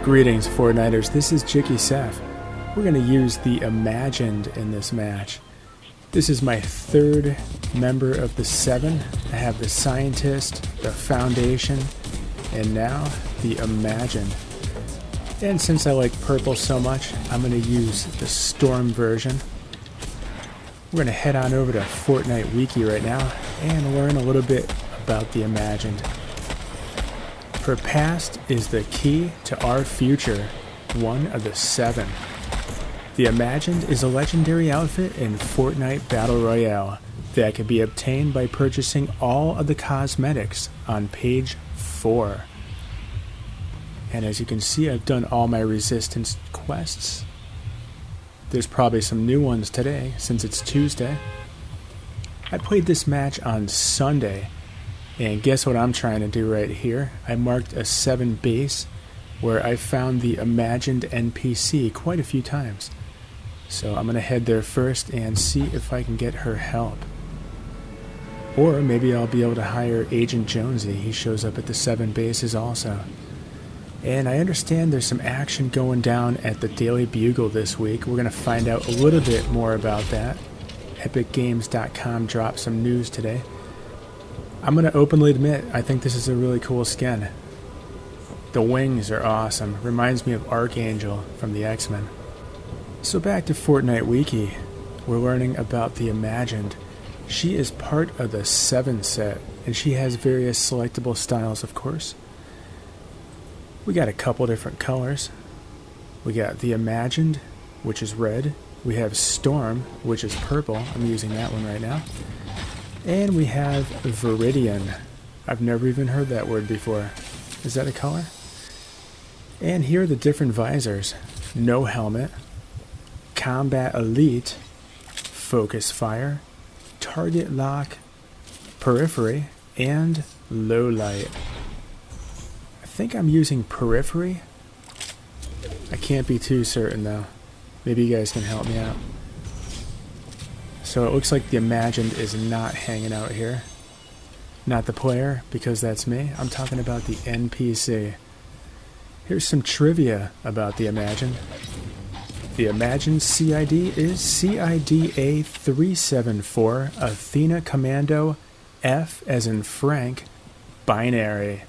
Greetings, Fortniters. This is JikkySef. We're going to use the Imagined in this match. This is my third member of the 7. I have the Scientist, the Foundation, and now the Imagined. And since I like purple so much, I'm going to use the Storm version. We're going to head on over to Fortnite Wiki right now and learn a little bit about the Imagined. Her past is the key to our future, one of the 7. The Imagined is a legendary outfit in Fortnite Battle Royale that can be obtained by purchasing all of the cosmetics on page 4. And as you can see, I've done all my resistance quests. There's probably some new ones today since it's Tuesday. I played this match on Sunday. And guess what I'm trying to do right here? I marked a 7 base where I found the Imagined NPC quite a few times. So I'm going to head there first and see if I can get her help. Or maybe I'll be able to hire Agent Jonesy. He shows up at the 7 bases also. And I understand there's some action going down at the Daily Bugle this week. We're going to find out a little bit more about that. EpicGames.com dropped some news today. I'm going to openly admit, I think this is a really cool skin. The wings are awesome. Reminds me of Archangel from the X-Men. So back to Fortnite Wiki. We're learning about the Imagined. She is part of the 7 set, and she has various selectable styles, of course. We got a couple different colors. We got the Imagined, which is red. We have Storm, which is purple. I'm using that one right now. And we have Viridian. I've never even heard that word before. Is that a color? And here are the different visors. No helmet, Combat Elite, Focus Fire, Target Lock, Periphery, and Low Light. I think I'm using Periphery. I can't be too certain though. Maybe you guys can help me out. So it looks like the Imagined is not hanging out here. Not the player, because that's me. I'm talking about the NPC. Here's some trivia about the Imagined. The Imagined CID is CIDA 374 Athena Commando F as in Frank Binary.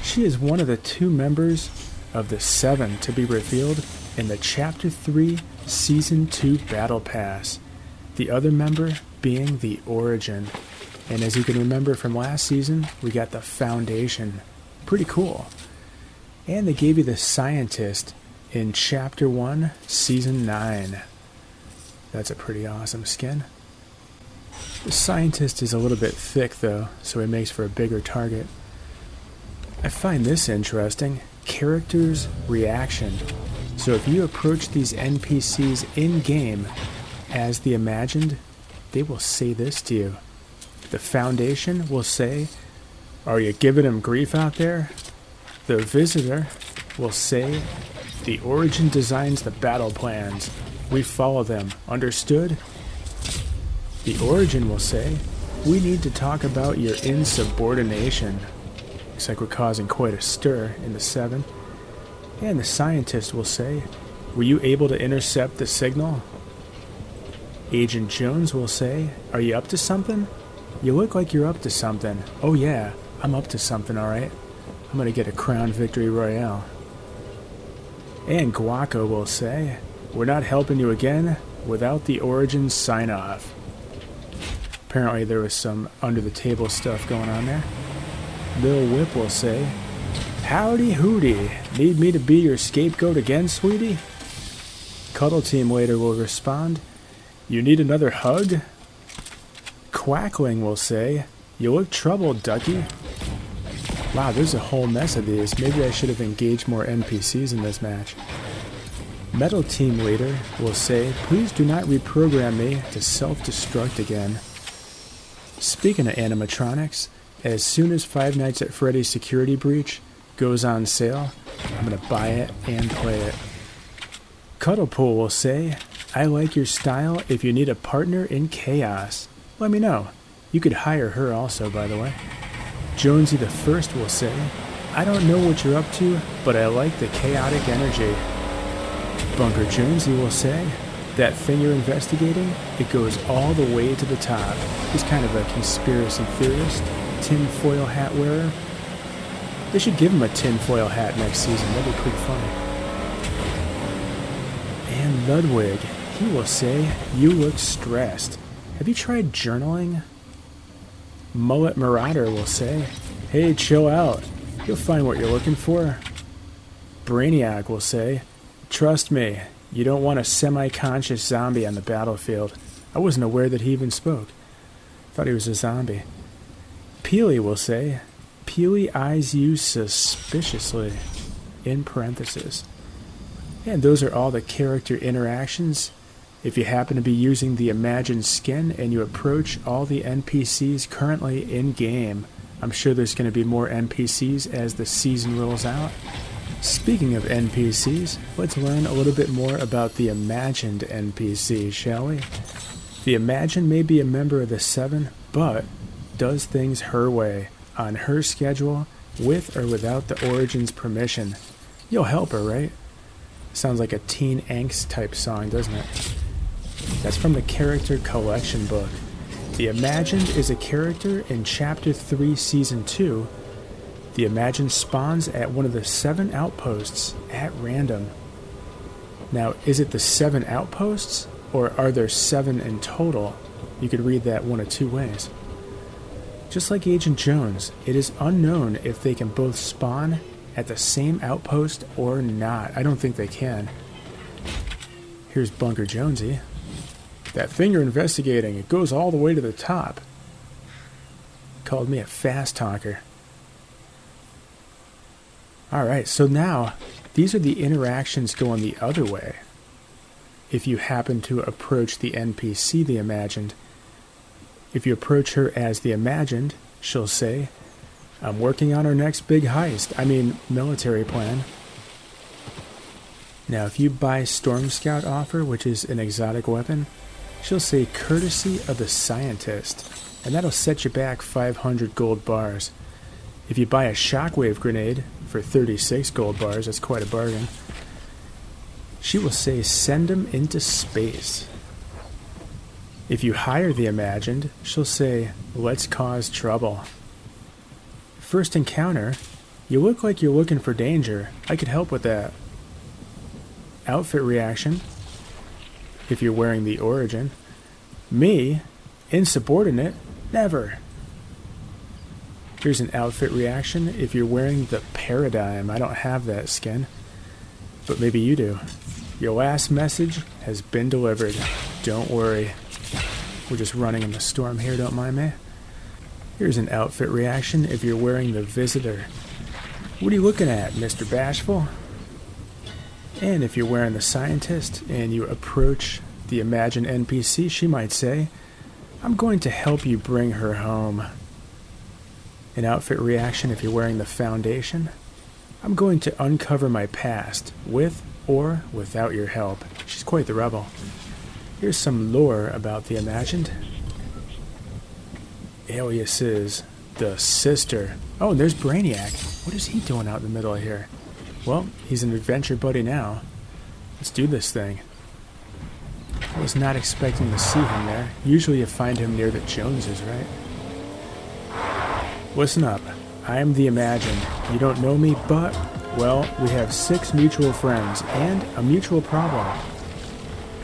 She is one of the 2 members of the 7 to be revealed in the Chapter 3 Season 2 Battle Pass. The other member being the Origin. And as you can remember from last season, we got the Foundation. Pretty cool. And they gave you the Scientist in Chapter 1, Season 9. That's a pretty awesome skin. The Scientist is a little bit thick though, so it makes for a bigger target. I find this interesting. Character's reaction. So if you approach these NPCs in-game as the Imagined, they will say this to you. The Foundation will say, "Are you giving him grief out there?" The Visitor will say, "The Origin designs the battle plans. We follow them. Understood?" The Origin will say, "We need to talk about your insubordination." Looks like we're causing quite a stir in the 7. And the Scientist will say, "Were you able to intercept the signal?" Agent Jones will say, "Are you up to something? You look like you're up to something." "Oh yeah, I'm up to something, alright. I'm gonna get a crown victory royale." And Guaco will say, "We're not helping you again without the Origin sign-off." Apparently there was some under-the-table stuff going on there. Lil Whip will say, "Howdy hooty, need me to be your scapegoat again, sweetie?" Cuddle Team later will respond, "You need another hug?" Quackling will say, "You look troubled, ducky." Wow, there's a whole mess of these. Maybe I should have engaged more NPCs in this match. Metal Team Leader will say, "Please do not reprogram me to self-destruct again." Speaking of animatronics, as soon as Five Nights at Freddy's Security Breach goes on sale, I'm going to buy it and play it. Cuddlepool will say, "I like your style. If you need a partner in chaos, let me know." You could hire her also, by the way. Jonesy the First will say, I don't know what you're up to, but I like the chaotic energy. Bunker Jonesy will say, that thing you're investigating, it goes all the way to the top. He's kind of a conspiracy theorist, tinfoil hat wearer. They should give him a tinfoil hat next season, that'd be pretty funny. And Ludwig, he will say, you look stressed. Have you tried journaling? Mullet Marauder will say, hey, chill out. You'll find what you're looking for. Brainiac will say, trust me, you don't want a semi-conscious zombie on the battlefield. I wasn't aware that he even spoke. Thought he was a zombie. Peely will say, Peely eyes you suspiciously, in parentheses. And those are all the character interactions. If you happen to be using the Imagined skin and you approach all the NPCs currently in-game, I'm sure there's going to be more NPCs as the season rolls out. Speaking of NPCs, let's learn a little bit more about the Imagined NPC, shall we? The Imagined may be a member of the Seven, but does things her way, on her schedule, with or without the Origin's permission. You'll help her, right? Sounds like a teen angst type song, doesn't it? That's from the Character Collection book. The Imagined is a character in Chapter 3, Season 2. The Imagined spawns at one of the 7 outposts at random. Now, is it the 7 outposts, or are there 7 in total? You could read that one of 2 ways. Just like Agent Jones, it is unknown if they can both spawn at the same outpost or not. I don't think they can. Here's Bunker Jonesy. That thing you're investigating, it goes all the way to the top. Called me a fast talker. Alright, so now, these are the interactions going the other way. If you happen to approach the NPC, the Imagined, if you approach her as the Imagined, she'll say, I'm working on our next big heist, military plan. Now, if you buy Storm Scout offer, which is an exotic weapon, she'll say, courtesy of the scientist, and that'll set you back 500 gold bars. If you buy a shockwave grenade for 36 gold bars, that's quite a bargain. She will say, send him into space. If you hire the Imagined, she'll say, let's cause trouble. First encounter, you look like you're looking for danger. I could help with that. Outfit reaction, if you're wearing the Origin. Me, insubordinate, never. Here's an outfit reaction if you're wearing the Paradigm. I don't have that skin, but maybe you do. Your last message has been delivered. Don't worry. We're just running in the storm here, don't mind me. Here's an outfit reaction if you're wearing the Visitor. What are you looking at, Mr. Bashful? And if you're wearing the Scientist and you approach the Imagined NPC, she might say, I'm going to help you bring her home. An outfit reaction if you're wearing the Foundation. I'm going to uncover my past, with or without your help. She's quite the rebel. Here's some lore about the Imagined. Aliases, the sister. Oh, and there's Brainiac. What is he doing out in the middle of here? Well, he's an adventure buddy now. Let's do this thing. I was not expecting to see him there. Usually you find him near the Joneses, right? Listen up. I am the Imagined. You don't know me, but, well, we have 6 mutual friends and a mutual problem.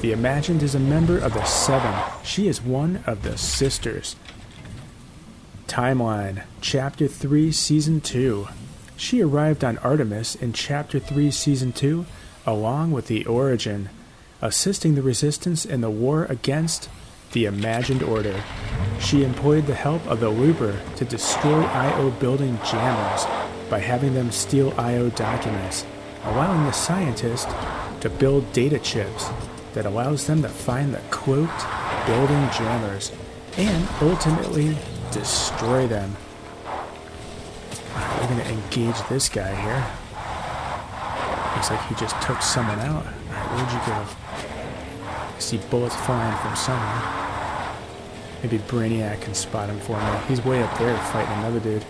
The Imagined is a member of the 7. She is one of the sisters. Timeline, Chapter 3, Season 2. She arrived on Artemis in Chapter 3, Season 2, along with the Origin, assisting the Resistance in the war against the Imagined Order. She employed the help of the Looper to destroy I.O. building jammers by having them steal I.O. documents, allowing the Scientist to build data chips that allows them to find the cloaked building jammers and ultimately destroy them. We're going to engage this guy here. Looks like he just took someone out. Alright, where'd you go? I see bullets flying from somewhere. Maybe Brainiac can spot him for me. He's way up there fighting another dude.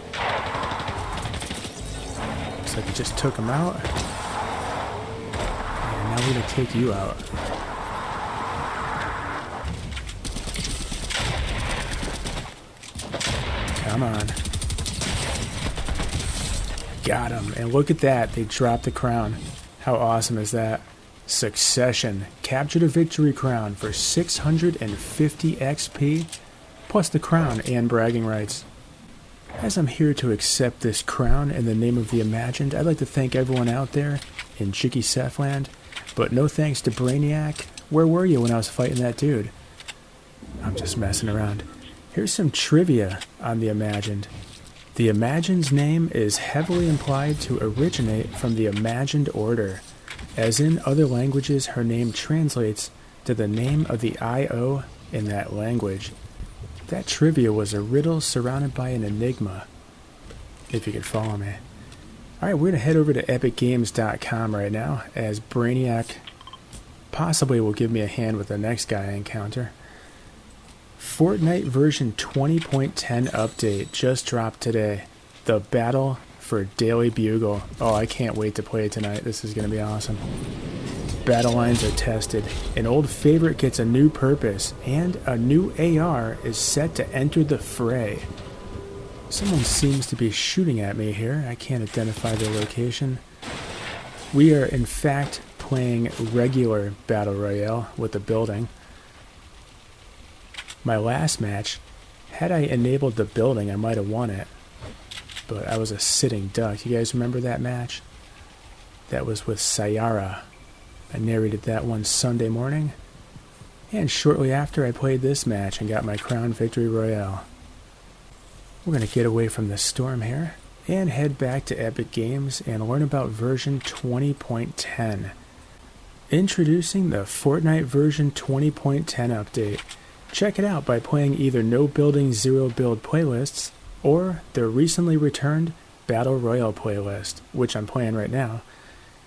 Looks like we just took him out. And now we're going to take you out. Come on. Got him. And look at that. They dropped the crown. How awesome is that? Succession. Captured a victory crown for 650 XP, plus the crown and bragging rights. As I'm here to accept this crown in the name of the Imagined, I'd like to thank everyone out there in JikkySef land, but no thanks to Brainiac. Where were you when I was fighting that dude? I'm just messing around. Here's some trivia on the Imagined. The Imagined's name is heavily implied to originate from the Imagined Order. As in other languages, her name translates to the name of the I.O. in that language. That trivia was a riddle surrounded by an enigma, if you could follow me. Alright, we're going to head over to epicgames.com right now, as Brainiac possibly will give me a hand with the next guy I encounter. Fortnite version 20.10 update just dropped today. The Battle for Daily Bugle. Oh, I can't wait to play it tonight. This is going to be awesome. Battle lines are tested. An old favorite gets a new purpose, and a new AR is set to enter the fray. Someone seems to be shooting at me here. I can't identify their location. We are, in fact, playing regular Battle Royale with the building. My last match, had I enabled the building, I might have won it. But I was a sitting duck. You guys remember that match? That was with Sayara. I narrated that one Sunday morning. And shortly after, I played this match and got my crown victory royale. We're going to get away from the storm here and head back to Epic Games and learn about version 20.10. Introducing the Fortnite version 20.10 update. Check it out by playing either No Building Zero Build playlists or the recently returned Battle Royale playlist, which I'm playing right now.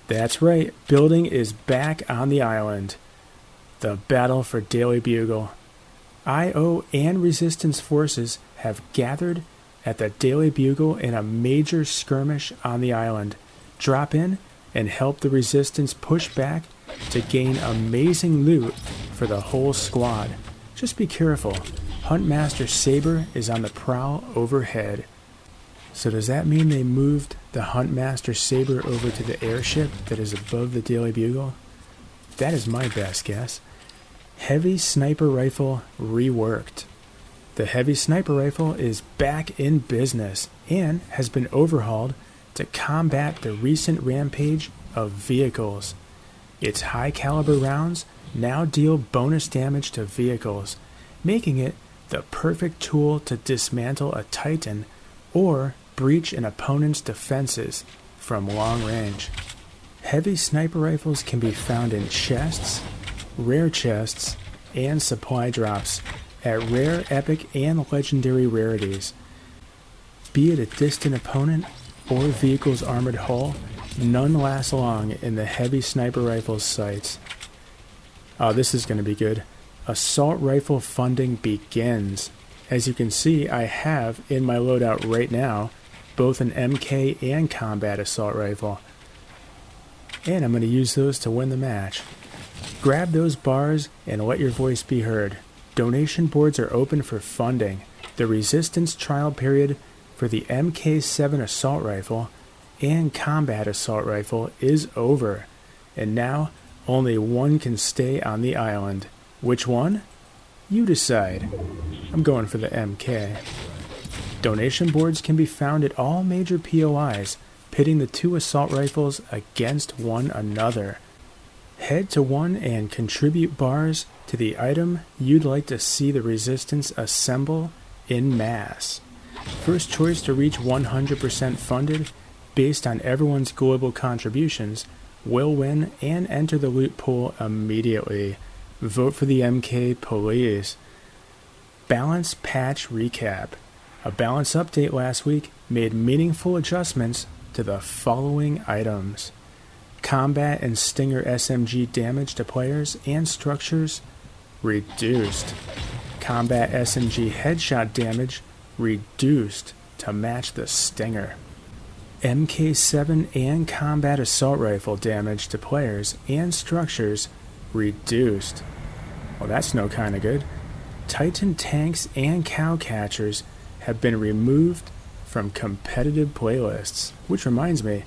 That's right, building is back on the island. The battle for Daily Bugle. IO and Resistance forces have gathered at the Daily Bugle in a major skirmish on the island. Drop in and help the Resistance push back to gain amazing loot for the whole squad. Just be careful. Huntmaster Saber is on the prowl overhead. So does that mean they moved the Huntmaster Saber over to the airship that is above the Daily Bugle? That is my best guess. Heavy Sniper Rifle reworked. The Heavy Sniper Rifle is back in business and has been overhauled to combat the recent rampage of vehicles. Its high caliber rounds now deal bonus damage to vehicles, making it the perfect tool to dismantle a Titan or breach an opponent's defenses from long range. Heavy sniper rifles can be found in chests, rare chests, and supply drops at rare, epic, and legendary rarities. Be it a distant opponent or vehicle's armored hull, none last long in the heavy sniper rifle's sights. Oh, this is going to be good. Assault rifle funding begins. As you can see, I have in my loadout right now both an MK and combat assault rifle. And I'm going to use those to win the match. Grab those bars and let your voice be heard. Donation boards are open for funding. The resistance trial period for the MK7 assault rifle and combat assault rifle is over. And now only one can stay on the island. Which one? You decide. I'm going for the MK. Donation boards can be found at all major POIs, pitting the two assault rifles against one another. Head to one and contribute bars to the item you'd like to see the resistance assemble in mass. First choice to reach 100% funded, based on everyone's global contributions, will win and enter the loot pool immediately. Vote for the MK, please. Balance Patch Recap. A balance update last week made meaningful adjustments to the following items. Combat and Stinger SMG damage to players and structures reduced. Combat SMG headshot damage reduced to match the Stinger. MK7 and combat assault rifle damage to players and structures reduced. Well, that's no kind of good. Titan tanks and cow catchers have been removed from competitive playlists. Which reminds me,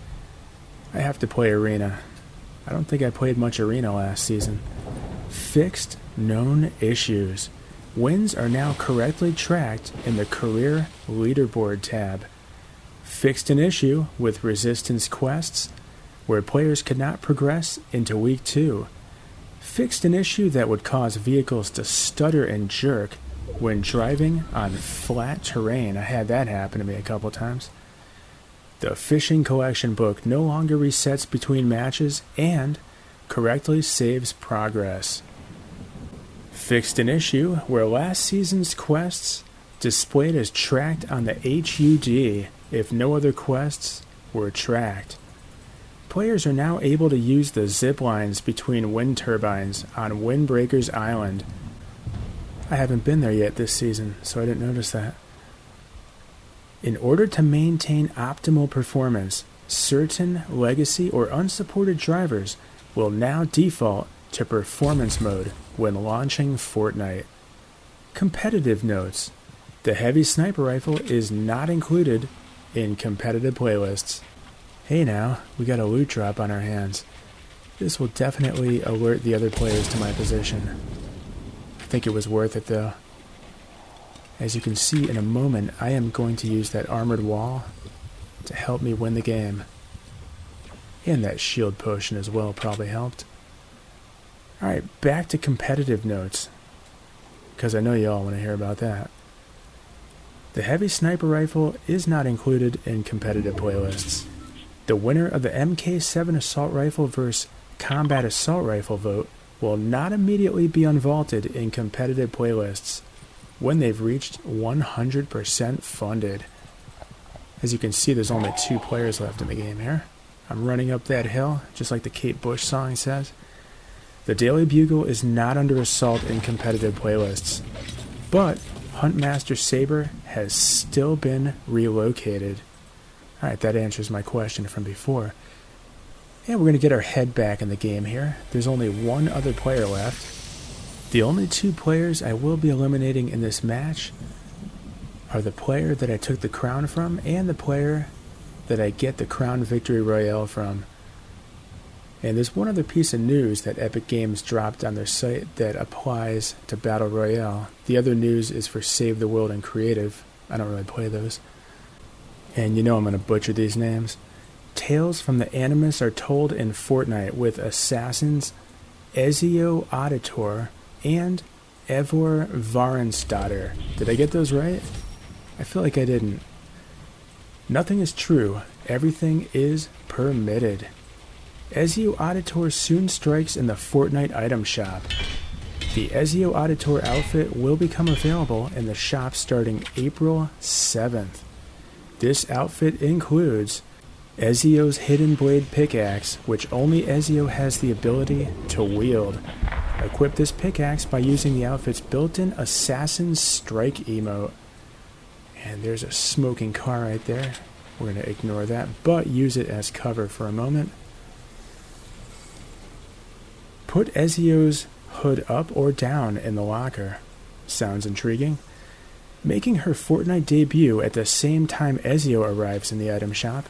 I have to play Arena. I don't think I played much Arena last season. Fixed known issues. Wins are now correctly tracked in the career leaderboard tab. Fixed an issue with resistance quests where players could not progress into week 2. Fixed an issue that would cause vehicles to stutter and jerk when driving on flat terrain. I had that happen to me a couple times. The fishing collection book no longer resets between matches and correctly saves progress. Fixed an issue where last season's quests displayed as tracked on the HUD if no other quests were tracked. Players are now able to use the zip lines between wind turbines on Windbreaker's Island. I haven't been there yet this season, so I didn't notice that. In order to maintain optimal performance, certain legacy or unsupported drivers will now default to performance mode when launching Fortnite. Competitive notes. The heavy sniper rifle is not included in competitive playlists. Hey now, we got a loot drop on our hands. This will definitely alert the other players to my position. I think it was worth it though. As you can see in a moment, I am going to use that armored wall to help me win the game. And that shield potion as well probably helped. Alright, back to competitive notes, because I know you all want to hear about that. The heavy sniper rifle is not included in competitive playlists. The winner of the MK7 assault rifle vs. combat assault rifle vote will not immediately be unvaulted in competitive playlists when they've reached 100% funded. As you can see, there's only 2 players left in the game here. I'm running up that hill, just like the Kate Bush song says. The Daily Bugle is not under assault in competitive playlists, but Huntmaster Saber has still been relocated. Alright, that answers my question from before. And we're going to get our head back in the game here. There's only 1 other player left. The only 2 players I will be eliminating in this match are the player that I took the crown from and the player that I get the Crown Victory Royale from. And there's one other piece of news that Epic Games dropped on their site that applies to Battle Royale. The other news is for Save the World and Creative. I don't really play those. And you know I'm going to butcher these names. Tales from the Animus are told in Fortnite with assassins Ezio Auditor and Evor Varenstadter. Did I get those right? I feel like I didn't. Nothing is true. Everything is permitted. Ezio Auditor soon strikes in the Fortnite item shop. The Ezio Auditor outfit will become available in the shop starting April 7th. This outfit includes Ezio's Hidden Blade pickaxe, which only Ezio has the ability to wield. Equip this pickaxe by using the outfit's built-in Assassin's Strike emote. And there's a smoking car right there. We're going to ignore that, but use it as cover for a moment. Put Ezio's hood up or down in the locker. Sounds intriguing. Making her Fortnite debut at the same time Ezio arrives in the item shop,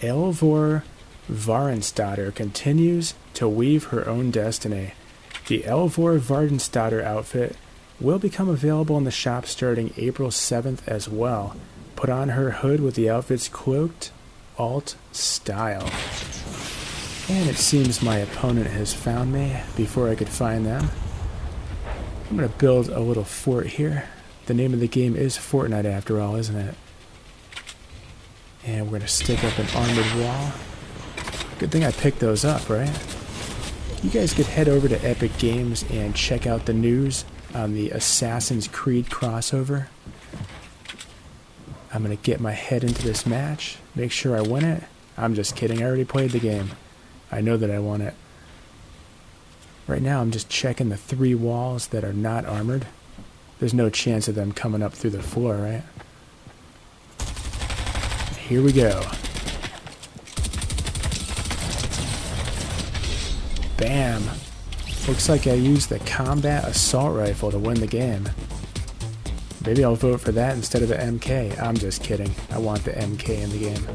Elvor Varenstadter continues to weave her own destiny. The Elvor Varenstadter outfit will become available in the shop starting April 7th as well. Put on her hood with the outfit's cloaked alt style. And it seems my opponent has found me before I could find them. I'm going to build a little fort here. The name of the game is Fortnite after all, isn't it? And we're going to stick up an armored wall. Good thing I picked those up, right? You guys could head over to Epic Games and check out the news on the Assassin's Creed crossover. I'm going to get my head into this match, make sure I win it. I'm just kidding, I already played the game. I know that I won it. Right now I'm just checking the 3 walls that are not armored. There's no chance of them coming up through the floor, right? Here we go. Bam! Looks like I used the combat assault rifle to win the game. Maybe I'll vote for that instead of the MK. I'm just kidding. I want the MK in the game.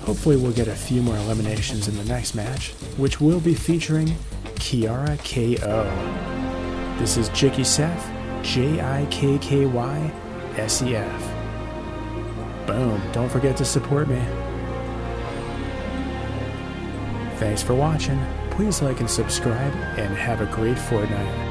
Hopefully we'll get a few more eliminations in the next match, which will be featuring Kiara KO. This is JikkySef, JikkySef. Boom. Don't forget to support me. Thanks for watching. Please like and subscribe, and have a great Fortnite.